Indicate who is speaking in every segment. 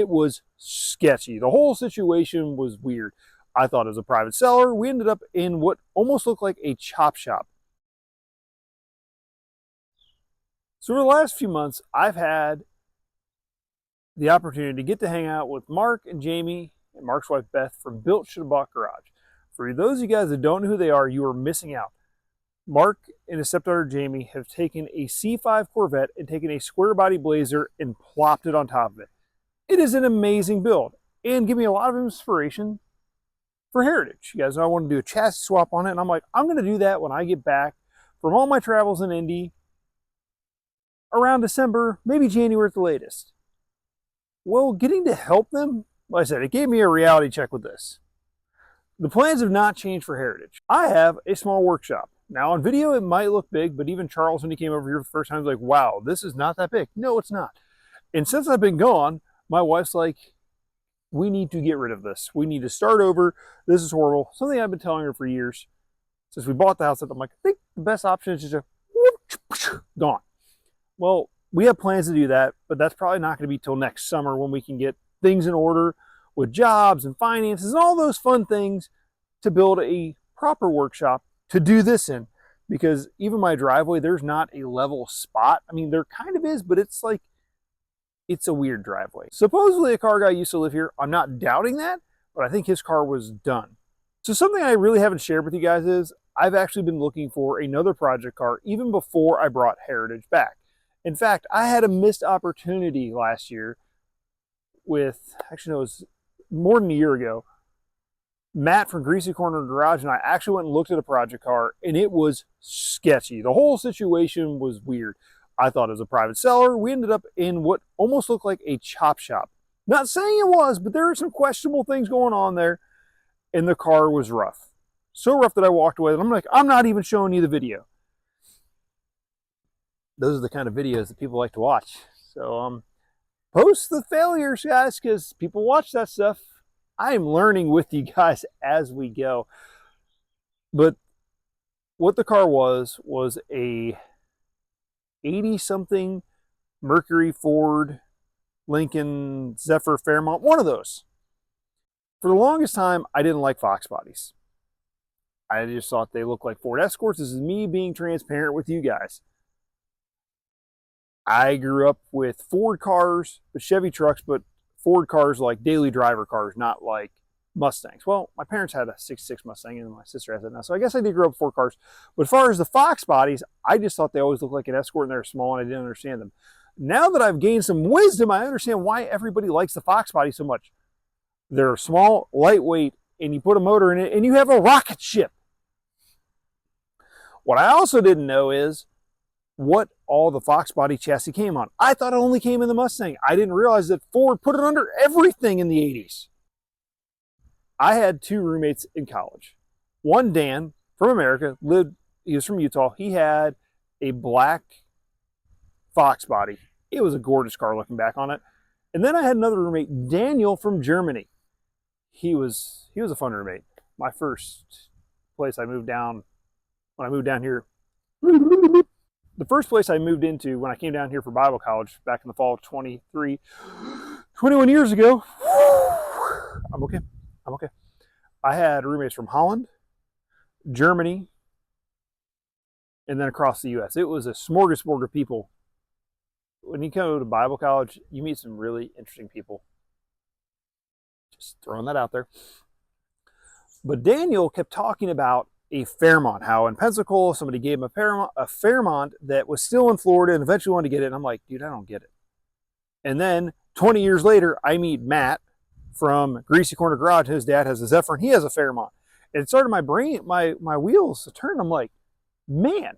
Speaker 1: It was sketchy. The whole situation was weird. I thought it was a private seller. We ended up in what almost looked like a chop shop. So for the last few months, I've had the opportunity to get to hang out with Mark and Jamie and Mark's wife Beth from Built Shoulda Bought Garage. For those of you guys that don't know who they are, you are missing out. Mark and his stepdaughter Jamie have taken a C5 Corvette and taken a square body Blazer and plopped it on top of it. It is an amazing build and give me a lot of inspiration for Heritage. You guys know I want to do a chassis swap on it, and I'm like, I'm going to do that when I get back from all my travels in Indy around December, maybe January at the latest. Well, getting to help them, like I said, it gave me a reality check with this. The plans have not changed for Heritage. I have a small workshop. Now on video it might look big, but even Charles, when he came over here the first time, was like, wow, this is not that big. No, it's not. And since I've been gone, my wife's like, we need to get rid of this. We need to start over. This is horrible. Something I've been telling her for years. Since we bought the house, I'm like, I think the best option is just to gone. Well, we have plans to do that, but that's probably not going to be till next summer when we can get things in order with jobs and finances and all those fun things to build a proper workshop to do this in. Because even my driveway, there's not a level spot. I mean, there kind of is, but it's like, it's a weird driveway. Supposedly a car guy used to live here. I'm not doubting that, but I think his car was done. So something I really haven't shared with you guys is I've actually been looking for another project car even before I brought Heritage back. In fact, I had a missed opportunity last year with, actually no, it was more than a year ago. Matt from Greasy Corner Garage and I actually went and looked at a project car, and it was sketchy. The whole situation was weird. I thought it was a private seller. We ended up in what almost looked like a chop shop. Not saying it was, but there were some questionable things going on there, and the car was rough. So rough that I walked away, and I'm like, I'm not even showing you the video. Those are the kind of videos that people like to watch. So post the failures, guys, because people watch that stuff. I am learning with you guys as we go. But what the car was a 80-something Mercury, Ford, Lincoln, Zephyr, Fairmont, one of those. For the longest time, I didn't like Fox bodies. I just thought they looked like Ford Escorts. This is me being transparent with you guys. I grew up with Ford cars, with Chevy trucks, but Ford cars like daily driver cars, not like Mustangs. Well, my parents had a 66 Mustang and my sister has it now. So I guess I did grow up with Ford cars. But as far as the Fox bodies, I just thought they always looked like an Escort and they were small and I didn't understand them. Now that I've gained some wisdom, I understand why everybody likes the Fox body so much. They're small, lightweight, and you put a motor in it and you have a rocket ship. What I also didn't know is what all the Fox body chassis came on. I thought it only came in the Mustang. I didn't realize that Ford put it under everything in the 80s. I had two roommates in college. One, Dan, from America, he was from Utah. He had a black Fox body. It was a gorgeous car looking back on it. And then I had another roommate, Daniel, from Germany. He was a fun roommate. My first place I moved down, when I moved down here, the first place I moved into when I came down here for Bible college back in the fall of 21 years ago, I'm okay. I had roommates from Holland, Germany, and then across the U.S. It was a smorgasbord of people. When you go to Bible college, you meet some really interesting people. Just throwing that out there. But Daniel kept talking about a Fairmont, how in Pensacola somebody gave him a Fairmont that was still in Florida and eventually wanted to get it. And I'm like, dude, I don't get it. And then 20 years later, I meet Matt from Greasy Corner Garage. His dad has a Zephyr and he has a Fairmont. And it started my brain, my wheels to turn. I'm like, man,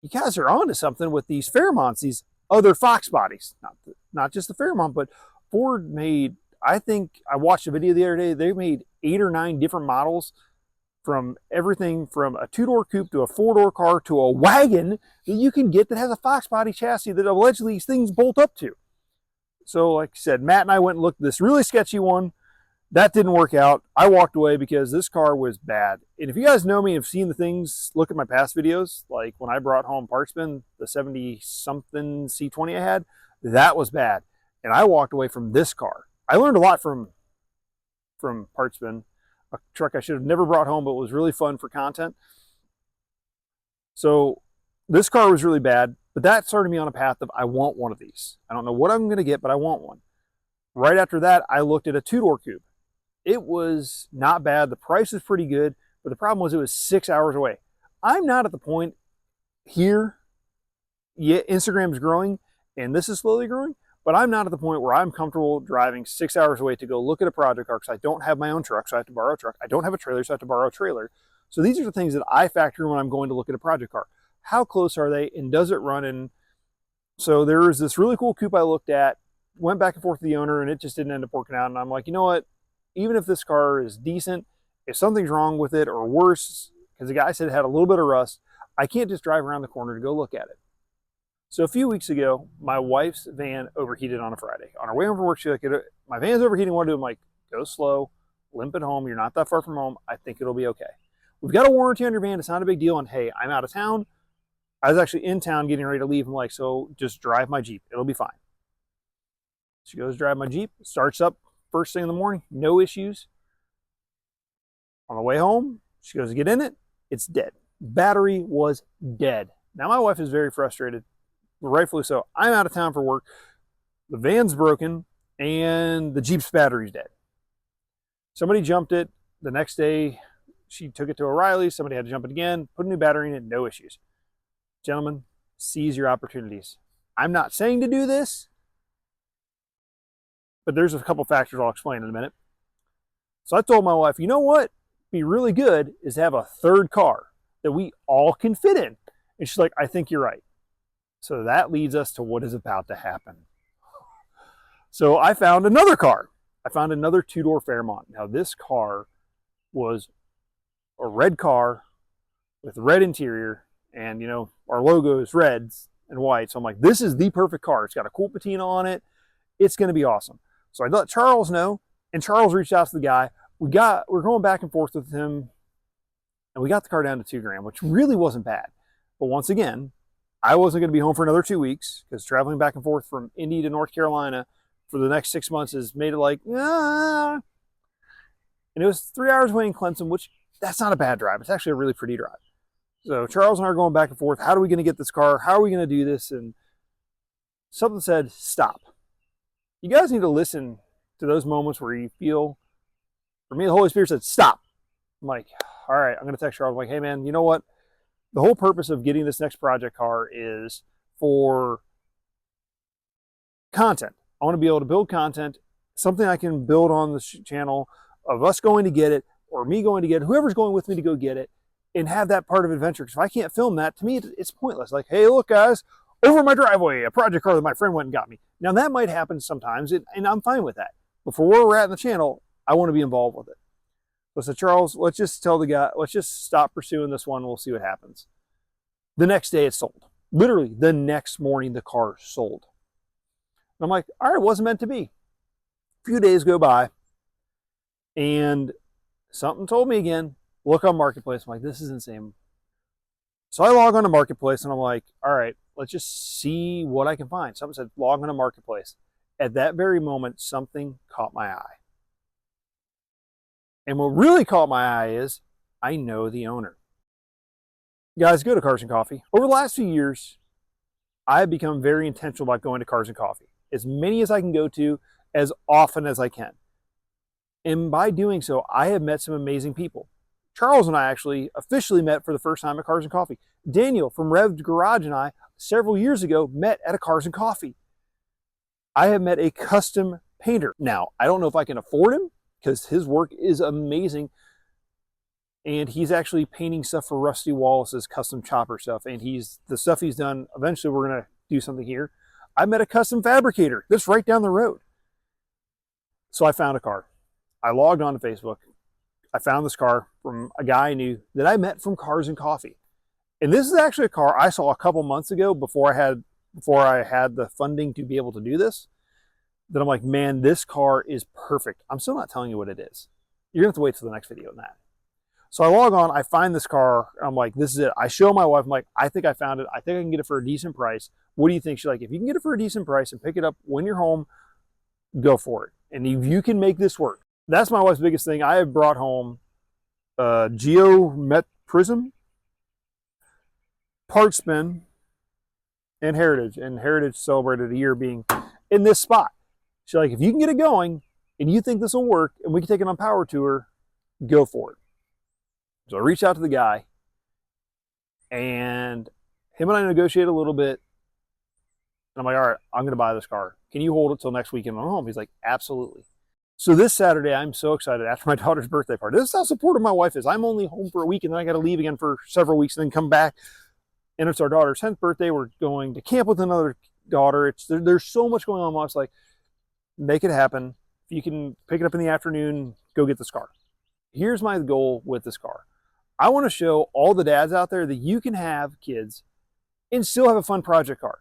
Speaker 1: you guys are onto something with these Fairmonts, these other Fox bodies. Not just the Fairmont, but Ford made, I think I watched a video the other day, they made 8 or 9 different models, from everything from a 2-door coupe to a 4-door car to a wagon that you can get that has a Fox body chassis that allegedly these things bolt up to. So like I said, Matt and I went and looked at this really sketchy one. That didn't work out. I walked away because this car was bad. And if you guys know me and have seen the things, look at my past videos, like when I brought home Parts Bin, the 70-something C20 I had, that was bad. And I walked away from this car. I learned a lot from Partsman, a truck I should have never brought home, but was really fun for content. So this car was really bad, but that started me on a path of I want one of these. I don't know what I'm going to get, but I want one. Right after that, I looked at a two-door coupe. It was not bad. The price was pretty good, but the problem was it was 6 hours away. I'm not at the point here, yet Instagram is growing, and this is slowly growing, but I'm not at the point where I'm comfortable driving 6 hours away to go look at a project car because I don't have my own truck, so I have to borrow a truck. I don't have a trailer, so I have to borrow a trailer. So these are the things that I factor in when I'm going to look at a project car. How close are they, and does it run? And so there was this really cool coupe I looked at, went back and forth with the owner, and it just didn't end up working out. And I'm like, you know what? Even if this car is decent, if something's wrong with it or worse, because the guy said it had a little bit of rust, I can't just drive around the corner to go look at it. So a few weeks ago, my wife's van overheated on a Friday. On our way home from work, she's like, my van's overheating, what do I do? I'm like, go slow, limp it home. You're not that far from home. I think it'll be okay. We've got a warranty on your van. It's not a big deal. And hey, I'm out of town. I was actually in town getting ready to leave. I'm like, so just drive my Jeep. It'll be fine. She goes drive my Jeep, starts up first thing in the morning, no issues. On the way home, she goes to get in it. It's dead. Battery was dead. Now my wife is very frustrated, rightfully so. I'm out of town for work. The van's broken and the Jeep's battery's dead. Somebody jumped it. The next day, she took it to O'Reilly. Somebody had to jump it again, put a new battery in it, no issues. Gentlemen, seize your opportunities. I'm not saying to do this, but there's a couple factors I'll explain in a minute. So I told my wife, you know what? Be really good is to have a third car that we all can fit in. And she's like, I think you're right. So that leads us to what is about to happen. So I found another car. I found another two-door Fairmont. Now this car was a red car with red interior, and you know, our logo is reds and white. So I'm like, this is the perfect car. It's got a cool patina on it. It's going to be awesome. So I let Charles know, and Charles reached out to the guy. We're going back and forth with him, and we got the car down to $2,000, which really wasn't bad. But once again, I wasn't going to be home for another 2 weeks because traveling back and forth from Indy to North Carolina for the next 6 months has made it like, ah. And it was 3 hours away in Clemson, which that's not a bad drive. It's actually a really pretty drive. So Charles and I are going back and forth. How are we going to get this car? How are we going to do this? And something said, stop. You guys need to listen to those moments where you feel, for me, the Holy Spirit said, stop. I'm like, all right, I'm going to text Charles. I'm like, hey, man, you know what? The whole purpose of getting this next project car is for content. I want to be able to build content, something I can build on the channel of us going to get it or me going to get it, whoever's going with me to go get it, and have that part of adventure. Because if I can't film that, to me, it's pointless. Like, hey, look, guys, over my driveway, a project car that my friend went and got me. Now, that might happen sometimes, and I'm fine with that. But for where we're at in the channel, I want to be involved with it. So I said, Charles, let's just tell the guy, let's just stop pursuing this one. We'll see what happens. The next day, it's sold. Literally, the next morning, the car sold. And I'm like, all right, it wasn't meant to be. A few days go by, and something told me again, look on Marketplace. I'm like, this is insane. So I log on to Marketplace, and I'm like, all right, let's just see what I can find. Something said, log on to Marketplace. At that very moment, something caught my eye. And what really caught my eye is, I know the owner. Guys, go to Cars and Coffee. Over the last few years, I have become very intentional about going to Cars and Coffee. As many as I can go to, as often as I can. And by doing so, I have met some amazing people. Charles and I actually officially met for the first time at Cars and Coffee. Daniel from Rev'd Garage and I, several years ago, met at a Cars and Coffee. I have met a custom painter. Now, I don't know if I can afford him because his work is amazing. And he's actually painting stuff for Rusty Wallace's custom chopper stuff. And the stuff he's done, eventually we're going to do something here. I met a custom fabricator that's right down the road. So I found a car. I logged on to Facebook. I found this car from a guy I knew that I met from Cars and Coffee. And this is actually a car I saw a couple months ago before I had the funding to be able to do this. That I'm like, man, this car is perfect. I'm still not telling you what it is. You're going to have to wait till the next video on that. So I log on, I find this car. I'm like, this is it. I show my wife, I'm like, I think I found it. I think I can get it for a decent price. What do you think? She's like, if you can get it for a decent price and pick it up when you're home, go for it. And if you can make this work, that's my wife's biggest thing. I have brought home Geomet Prism, Park Spin, and Heritage. And Heritage celebrated a year being in this spot. She's like, if you can get it going and you think this will work and we can take it on power tour, go for it. So I reached out to the guy, and him and I negotiated a little bit. And I'm like, all right, I'm going to buy this car. Can you hold it till next weekend when I'm home? He's like, absolutely. So this Saturday, I'm so excited after my daughter's birthday party. This is how supportive my wife is. I'm only home for a week, and then I got to leave again for several weeks and then come back. And it's our daughter's 10th birthday. We're going to camp with another daughter. There's so much going on. Mom's like, make it happen. If you can pick it up in the afternoon, go get this car. Here's my goal with this car. I want to show all the dads out there that you can have kids and still have a fun project car.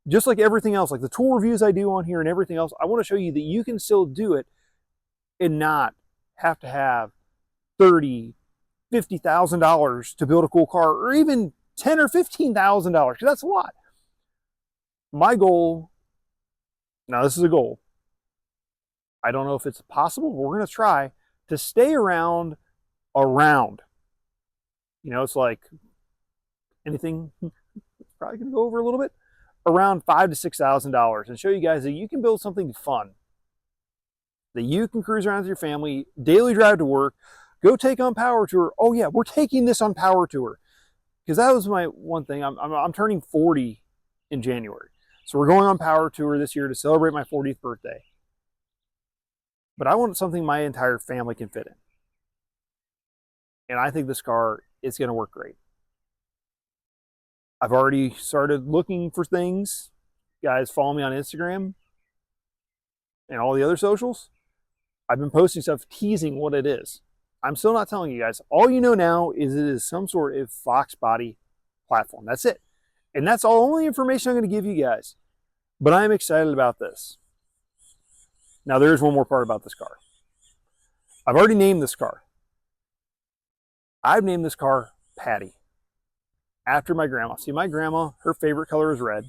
Speaker 1: Just like everything else, like the tool reviews I do on here and everything else, I want to show you that you can still do it and not have to have $30,000, $50,000 to build a cool car, or even $10,000 or $15,000, because that's a lot. My goal, now this is a goal, I don't know if it's possible, but we're going to try to stay around. You know, it's like anything, it's probably going to go over a little bit, around $5,000 to $6,000, and show you guys that you can build something fun, that you can cruise around with your family, daily drive to work, go take on power tour. Oh yeah, we're taking this on power tour, because that was my one thing. I'm turning 40 in January, so we're going on power tour this year to celebrate my 40th birthday. But I want something my entire family can fit in, and I think this car is going to work great. I've already started looking for things. Guys, follow me on Instagram and all the other socials. I've been posting stuff teasing what it is. I'm still not telling you guys. All you know now is it is some sort of Fox body platform. That's it. And that's all only information I'm going to give you guys. But I'm excited about this. Now there's one more part about this car. I've already named this car. I've named this car Patty, after my grandma. See, my grandma, her favorite color is red.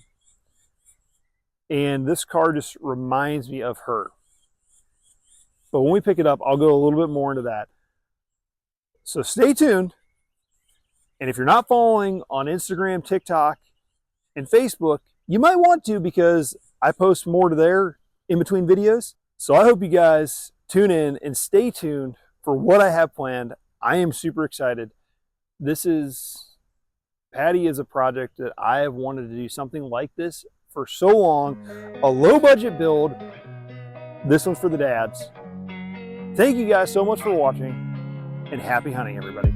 Speaker 1: And this car just reminds me of her. But when we pick it up, I'll go a little bit more into that. So stay tuned. And if you're not following on Instagram, TikTok, and Facebook, you might want to, because I post more to there in between videos. So I hope you guys tune in and stay tuned for what I have planned. I am super excited. Patty is a project that I have wanted to do something like this for so long. A low budget build. This one's for the dads. Thank you guys so much for watching, and happy hunting, everybody.